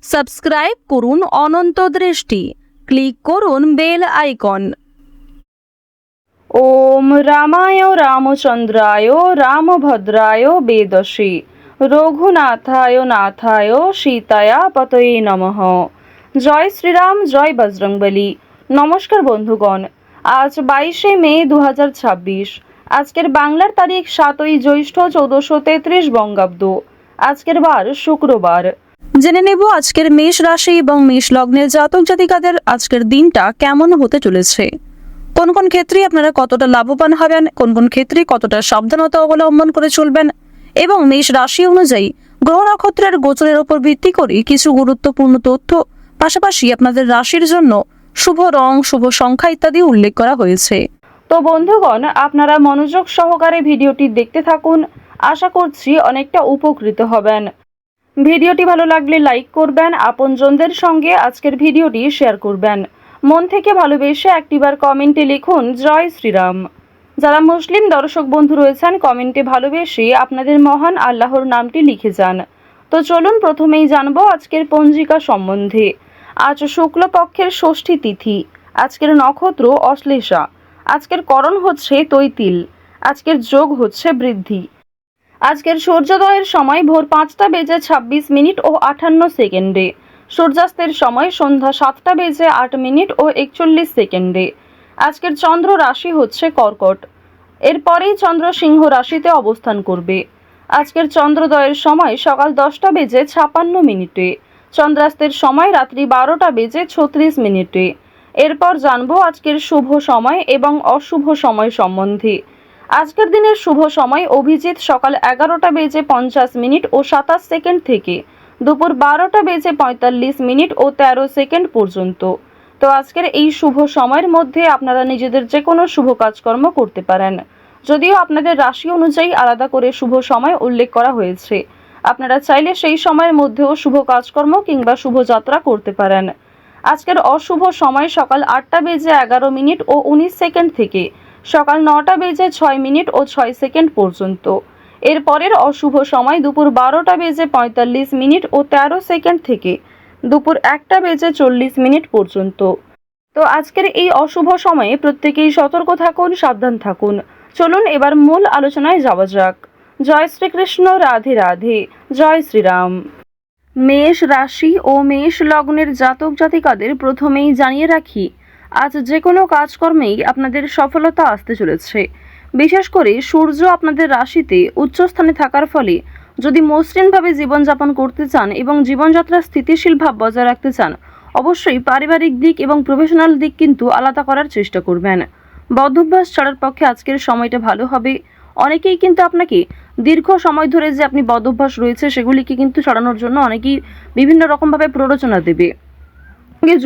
Subscribe করুন অনন্ত দৃষ্টি, click করুন বেল আইকন। ওম রামায় রামচন্দ্রায় রামভদ্রায় বেদসী রঘুনাথায় নাথায় সীতায়া পতয়ে নমঃ। জয় শ্রীরাম, জয় বজরংবলী। নমস্কার বন্ধুগণ, আজ 22শে মে 2026। আজকের বাংলার তারিখ 7ই জ্যৈষ্ঠ 1433 বঙ্গাব্দ। আজকের বার শুক্রবার। জেনে নেব আজকের মেষ রাশি এবং মেষ লগ্নের জাতক জাতিকাদের আজকের দিনটা কেমন হতে চলেছে। কোন কোন ক্ষেত্রে আপনারা কতটা লাভবান হবেন, কোন কোন ক্ষেত্রে কতটা সাবধানতা অবলম্বন করে চলবেন এবং মেষ রাশি অনুযায়ী গ্রহ নক্ষত্রের গোচরের উপর ভিত্তি করে কিছু গুরুত্বপূর্ণ তথ্য, পাশাপাশি আপনাদের রাশির জন্য শুভ রং, শুভ সংখ্যা ইত্যাদি উল্লেখ করা হয়েছে। তো বন্ধুগণ, আপনারা মনোযোগ সহকারে ভিডিওটি দেখতে থাকুন। আশা করছি অনেকটা উপকৃত হবেন। ভিডিওটি ভালো লাগলে লাইক করবেন, আপনজনদের সঙ্গে আজকের ভিডিওটি শেয়ার করবেন। মন থেকে ভালোবেসে একটিবার কমেন্টে লিখুন জয় শ্রীরাম। যারা মুসলিম দর্শক বন্ধু রয়েছেন, কমেন্টে ভালোবেসে আপনাদের মহান আল্লাহর নামটি লিখে যান। তো চলুন প্রথমেই জানবো আজকের পঞ্জিকা সম্বন্ধে। আজ শুক্লপক্ষের ষষ্ঠী তিথি। আজকের নক্ষত্র অশ্লেষা। আজকের করণ হচ্ছে তৈতিল। আজকের যোগ হচ্ছে বৃদ্ধি। আজকের সূর্যোদয়ের সময় ভোর 5টা বেজে 26 মিনিট ও 58 সেকেন্ডে। সূর্যাস্তের সময় সন্ধ্যা 7টা বেজে 8 মিনিট ও 41 সেকেন্ডে। আজকের চন্দ্র রাশি হচ্ছে কর্কট। এরপরেই চন্দ্র সিংহ রাশিতে অবস্থান করবে। আজকের চন্দ্রোদয়ের সময় সকাল 10টা বেজে 56 মিনিটে। চন্দ্রাস্তের সময় রাত্রি 12টা বেজে 36 মিনিটে। এরপর জানবো আজকের শুভ সময় এবং অশুভ সময় সম্বন্ধে। আজকের দিনের শুভ সময় অভিজিৎ সকাল 11টা বেজে 50 মিনিট ও 27 সেকেন্ড থেকে দুপুর 12টা বেজে 45 মিনিট ও 13 সেকেন্ড পর্যন্ত। তো আজকের এই শুভ সময়ের মধ্যে আপনারা নিজেদের যে কোনো শুভ কাজকর্ম করতে পারেন, যদিও আপনাদের রাশি অনুযায়ী আলাদা করে শুভ সময় উল্লেখ করা হয়েছে। আপনারা চাইলে সেই সময়ের মধ্যেও শুভ কাজকর্ম কিংবা শুভযাত্রা করতে পারেন। আজকের অশুভ সময় সকাল 8টা বেজে 11 মিনিট ও 19 সেকেন্ড থেকে সকাল 9টা বেজে 6 মিনিট ও 6 সেকেন্ড পর্যন্ত। এরপরের অশুভ সময় দুপুর 12টা বেজে 45 মিনিট ও 13 সেকেন্ড থেকে দুপুর 1টা বেজে 40 মিনিট পর্যন্ত। তো আজকের এই অশুভ সময়ে প্রত্যেকেই সতর্ক থাকুন, সাবধান থাকুন। চলুন এবার মূল আলোচনায় যাওয়া যাক। জয় শ্রীকৃষ্ণ, রাধে রাধে, জয় শ্রীরাম। মেষ রাশি ও মেষ লগ্নের জাতক জাতিকাদের প্রথমেই জানিয়ে রাখি, আজ যে কোনো কাজকর্মেই আপনাদের সফলতা আসতে চলেছে। বিশেষ করে সূর্য আপনাদের রাশিতে উচ্চস্থানে থাকার ফলে যদি মসৃণভাবে জীবনযাপন করতে চান এবং জীবনযাত্রার স্থিতিশীল ভাব বজায় রাখতে চান, অবশ্যই পারিবারিক দিক এবং প্রফেশনাল দিক কিন্তু আলাদা করার চেষ্টা করবেন। বদভ্যাস ছাড়ার পক্ষে আজকের সময়টা ভালো হবে। অনেকেই কিন্তু আপনাকে দীর্ঘ সময় ধরে যে আপনি বদভ্যাস রয়েছে সেগুলিকে কিন্তু সরানোর জন্য অনেকেই বিভিন্ন রকমভাবে প্ররোচনা দেবে।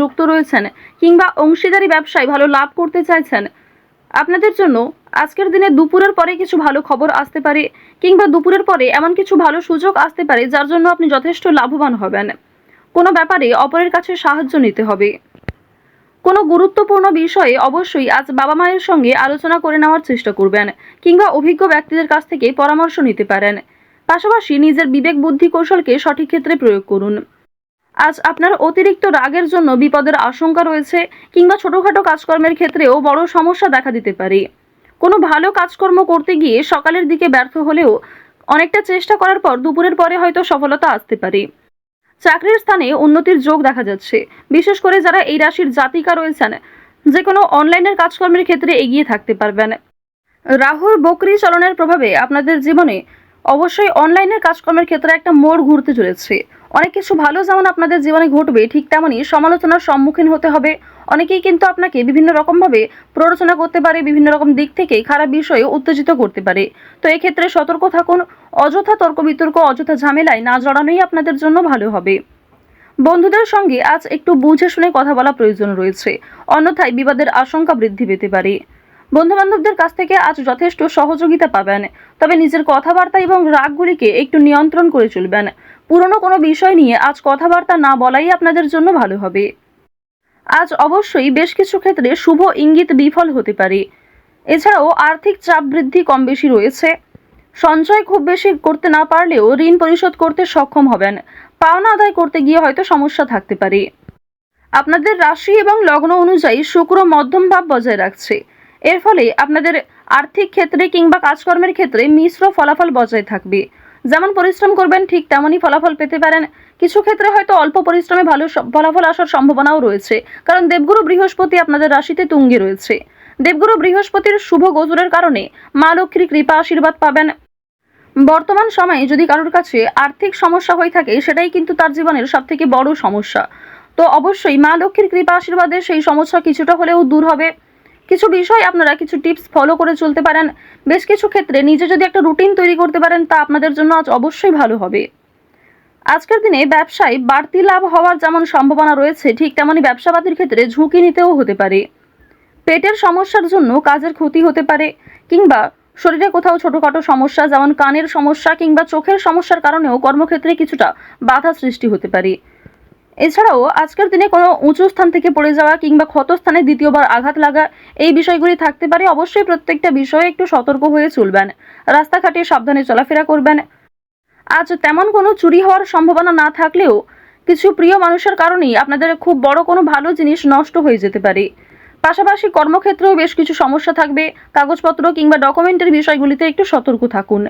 যুক্ত রয়েছেন কিংবা অংশীদারি ব্যবসায় ভালো লাভ করতে চাইছেন, আপনাদের জন্য আজকের দিনে দুপুরের পরে কিছু ভালো খবর আসতে পারে কিংবা দুপুরের পরে এমন কিছু ভালো সুযোগ আসতে পারে যার জন্য আপনি যথেষ্ট লাভবান হবেন। কোনো ব্যাপারে অপরের কাছে সাহায্য নিতে হবে। কোনো গুরুত্বপূর্ণ বিষয়ে অবশ্যই আজ বাবা মায়ের সঙ্গে আলোচনা করে নেওয়ার চেষ্টা করবেন কিংবা অভিজ্ঞ ব্যক্তিদের কাছ থেকে পরামর্শ নিতে পারেন। পাশাপাশি নিজের বিবেক বুদ্ধি কৌশলকে সঠিক ক্ষেত্রে প্রয়োগ করুন। আজ আপনার অতিরিক্ত রাগের জন্য বিপদের আশঙ্কা রয়েছে কিংবা ছোটখাটো কাজকর্মের ক্ষেত্রেও বড় সমস্যা দেখা দিতে পারে। কোনো ভালো কাজকর্ম করতে গিয়ে সকালের দিকে ব্যর্থ হলেও অনেকটা চেষ্টা করার পর দুপুরের পরে হয়তো সফলতা আসতে পারে। চাকরির স্থানে উন্নতির যোগ দেখা যাচ্ছে। বিশেষ করে যারা এই রাশির জাতিকা রয়েছেন, যে কোনো অনলাইনের কাজকর্মের ক্ষেত্রে এগিয়ে থাকতে পারবেন। রাহুর বকরি চলনের প্রভাবে আপনাদের জীবনে অবশ্যই অনলাইনের কাজকর্মের ক্ষেত্রে একটা মোড় ঘুরতে চলেছে। অনেক কিছু ভালো যেমন আপনাদের জীবনে ঘটবে, ঠিক তেমনই সমালোচনার সম্মুখীন হতে হবে। অনেকেই কিন্তু আপনাকে বিভিন্ন রকমভাবে প্ররোচনা করতে পারে, বিভিন্ন রকম দিক থেকে খারাপ বিষয়ে উত্তেজিত করতে পারে। তো এক্ষেত্রে সতর্ক থাকুন। অযথা তর্ক বিতর্ক, অযথা ঝামেলায় না জড়ানোই আপনাদের জন্য ভালো হবে। বন্ধুদের সঙ্গে আজ একটু বুঝে শুনে কথা বলা প্রয়োজন রয়েছে, অন্যথায় বিবাদের আশঙ্কা বৃদ্ধি পেতে পারে। বন্ধুবান্ধবদের কাছ থেকে আজ যথেষ্ট সহযোগিতা পাবেন, তবে নিজের কথাবার্তা এবং রাগগুলিকে একটু নিয়ন্ত্রণ করে চলবেন। পুরনো কোনো বিষয় নিয়ে আজ কথাবার্তা না বলাই আপনাদের জন্য ভালো হবে। আজ অবশ্যই বেশ কিছু ক্ষেত্রে শুভ ইঙ্গিত বিফল হতে পারে। এছাড়াও আর্থিক চাপ বৃদ্ধি কম বেশি রয়েছে। সঞ্চয় খুব বেশি করতে না পারলেও ঋণ পরিশোধ করতে সক্ষম হবেন। পাওনা আদায় করতে গিয়ে হয়তো সমস্যা থাকতে পারে। আপনাদের রাশি এবং লগ্ন অনুযায়ী শুক্র মধ্যম ভাব বজায় রাখছে। এর ফলে আপনাদের আর্থিক ক্ষেত্রে কিংবা কাজকর্মের ক্ষেত্রে মিশ্র ফলাফল বজায় থাকবে। যেমন পরিশ্রম করবেন ঠিক তেমনই ফলাফল পেতে পারেন। কিছু ক্ষেত্রে হয়তো অল্প পরিশ্রমে ভালো ফলাফল আসার সম্ভাবনাও রয়েছে, কারণ দেবগুরু বৃহস্পতি আপনাদের রাশিতে তুঙ্গে রয়েছে। দেবগুরু বৃহস্পতির শুভ গোচরের কারণে মা লক্ষ্মীর কৃপা আশীর্বাদ পাবেন। বর্তমান সময়ে যদি কারোর কাছে আর্থিক সমস্যা হয়ে থাকে, সেটাই কিন্তু তার জীবনের সবথেকে বড় সমস্যা। তো অবশ্যই মা লক্ষ্মীর কৃপা আশীর্বাদে সেই সমস্যা কিছুটা হলেও দূর হবে। কিছু বিষয় আপনারা কিছু টিপস ফলো করে চলতে পারেন। বেশ কিছু ক্ষেত্রে নিজে যদি একটা রুটিন তৈরি করতে পারেন, তা আপনাদের জন্য আজ অবশ্যই ভালো হবে। আজকের দিনে ব্যবসায় বাড়তি লাভ হওয়ার যেমন সম্ভাবনা রয়েছে, ঠিক তেমনই ব্যবসাবাদীর ক্ষেত্রে ঝুঁকি নিতেও হতে পারে। পেটের সমস্যার জন্য কাজের ক্ষতি হতে পারে, কিংবা শরীরে কোথাও ছোটখাটো সমস্যা যেমন কানের সমস্যা কিংবা চোখের সমস্যার কারণেও কর্মক্ষেত্রে কিছুটা বাধা সৃষ্টি হতে পারে। এছাড়াও আজকের দিনে কোনো উঁচু স্থান থেকে পড়ে যাওয়া কিংবা ক্ষতস্থানে দ্বিতীয়বার আঘাত লাগা, এই বিষয়গুলি থাকতে পারে। অবশ্যই প্রত্যেকটা বিষয়ে একটু সতর্ক হয়ে চলবেন। রাস্তাঘাটে সাবধানে চলাফেরা করবেন। আজ তেমন কোনো চুরি হওয়ার সম্ভাবনা না থাকলেও কিছু প্রিয় মানুষের কারণেই আপনাদের খুব বড় কোনো ভালো জিনিস নষ্ট হয়ে যেতে পারে। পাশাপাশি কর্মক্ষেত্রেও বেশ কিছু সমস্যা থাকবে। কাগজপত্র কিংবা ডকুমেন্টের বিষয়গুলিতে একটু সতর্ক থাকুন।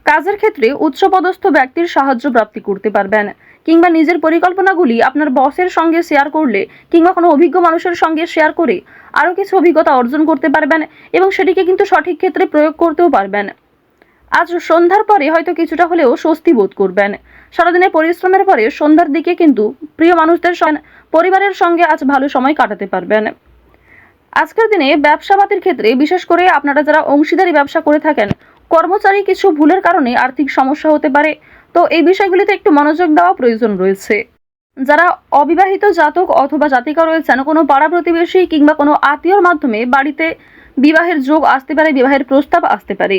কাজের ক্ষেত্রে উচ্চপদস্থ ব্যক্তির সাহায্য প্রাপ্তি করতে পারবেন, কিংবা নিজের পরিকল্পনাগুলি আপনার বসের সঙ্গে শেয়ার করলে কিংবা কোনো অভিজ্ঞ মানুষের সঙ্গে শেয়ার করে আরও কিছু অভিজ্ঞতা অর্জন করতে পারবেন এবং সেটিকে কিন্তু সঠিক ক্ষেত্রে প্রয়োগ করতেও পারবেন। আজ সন্ধ্যার পরে হয়তো কিছুটা হলেও স্বস্তি বোধ করবেন। সারাদিনের পরিশ্রমের পরে সন্ধ্যার দিকে কিন্তু প্রিয় মানুষদের সঙ্গে পরিবারের সঙ্গে আজ ভালো সময় কাটাতে পারবেন। আজকের দিনে ব্যবসাবাদীর ক্ষেত্রে বিশেষ করে আপনারা যারা অংশীদারি ব্যবসা করে থাকেন, কর্মচারী কিছু ভুলের কারণে আর্থিক সমস্যা হতে পারে। তো এই বিষয়গুলিতে একটু মনোযোগ দেওয়া প্রয়োজন রয়েছে। যারা অবিবাহিত জাতক অথবা জাতিকা রয়েছেন, কোনো পাড়া প্রতিবেশী কিংবা কোনো আত্মীয়র মাধ্যমে বাড়িতে বিবাহের যোগ আসতে পারে, বিবাহের প্রস্তাব আসতে পারে।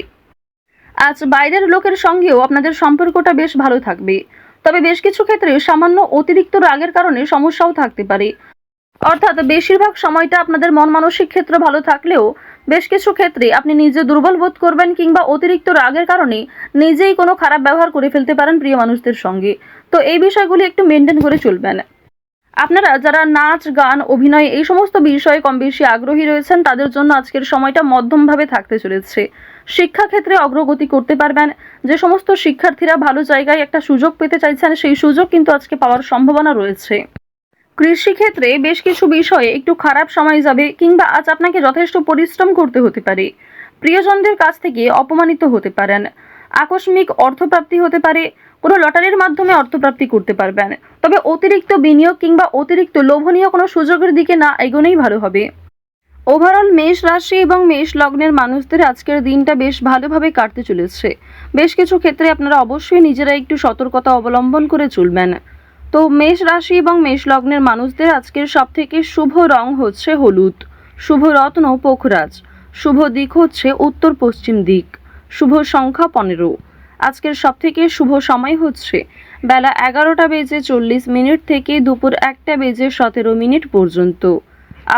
আজ বাইরের লোকের সঙ্গেও আপনাদের সম্পর্কটা বেশ ভালো থাকবে। তবে বেশ কিছু ক্ষেত্রে সামান্য অতিরিক্ত রাগের কারণে সমস্যাও থাকতে পারে। অর্থাৎ বেশিরভাগ সময়টা আপনাদের মন মানসিক ক্ষেত্র ভালো থাকলেও বেশ কিছু ক্ষেত্রে আপনি নিজে দুর্বল বোধ করবেন, কিংবা অতিরিক্ত রাগের কারণে নিজেই কোনো খারাপ ব্যবহার করে ফেলতে পারেন প্রিয় মানুষদের সঙ্গে। তো এই বিষয়গুলি একটু মেনটেন করে চলবেন। আপনারা যারা নাচ, গান, অভিনয় এই সমস্ত বিষয়ে কম বেশি আগ্রহী রয়েছেন, তাদের জন্য আজকের সময়টা মধ্যমভাবে থাকতে চলেছে। শিক্ষাক্ষেত্রে অগ্রগতি করতে পারবেন। যে সমস্ত শিক্ষার্থীরা ভালো জায়গায় একটা সুযোগ পেতে চাইছেন, সেই সুযোগ কিন্তু আজকে পাওয়ার সম্ভাবনা রয়েছে। কৃষিক্ষেত্রে বেশ কিছু বিষয়ে একটু খারাপ সময় যাবে, কিংবা আজ আপনাকে যথেষ্ট পরিশ্রম করতে হতে পারে। প্রিয়জনদের কাছ থেকে অপমানিত হতে পারেন। আকস্মিক অর্থপ্রাপ্তি হতে পারে। কোনো লটারির মাধ্যমে অর্থপ্রাপ্তি করতে পারবেন। তবে অতিরিক্ত বিনিয়োগ কিংবা অতিরিক্ত লোভনীয় কোনো সুযোগের দিকে না এগোনোই ভালো হবে। ওভারঅল মেষ রাশি এবং মেষ লগ্নের মানুষদের আজকের দিনটা বেশ ভালোভাবে কাটতে চলেছে। বেশ কিছু ক্ষেত্রে আপনারা অবশ্যই নিজেরা একটু সতর্কতা অবলম্বন করে চলবেন। তো মেষ রাশি এবং মেষ লগ্নের মানুষদের আজকের সবথেকে শুভ রং হচ্ছে হলুদ, শুভ রত্ন পোখরাজ, শুভ দিক হচ্ছে উত্তর পশ্চিম দিক, শুভ সংখ্যা 15। আজকের সবথেকে শুভ সময় হচ্ছে বেলা 11:40 থেকে দুপুর 1:17 পর্যন্ত।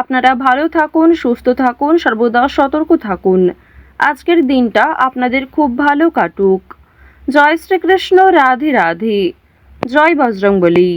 আপনারা ভালো থাকুন, সুস্থ থাকুন, সর্বদা সতর্ক থাকুন। আজকের দিনটা আপনাদের খুব ভালো কাটুক। জয় শ্রীকৃষ্ণ, রাধে রাধে, জয় বজরংবলী।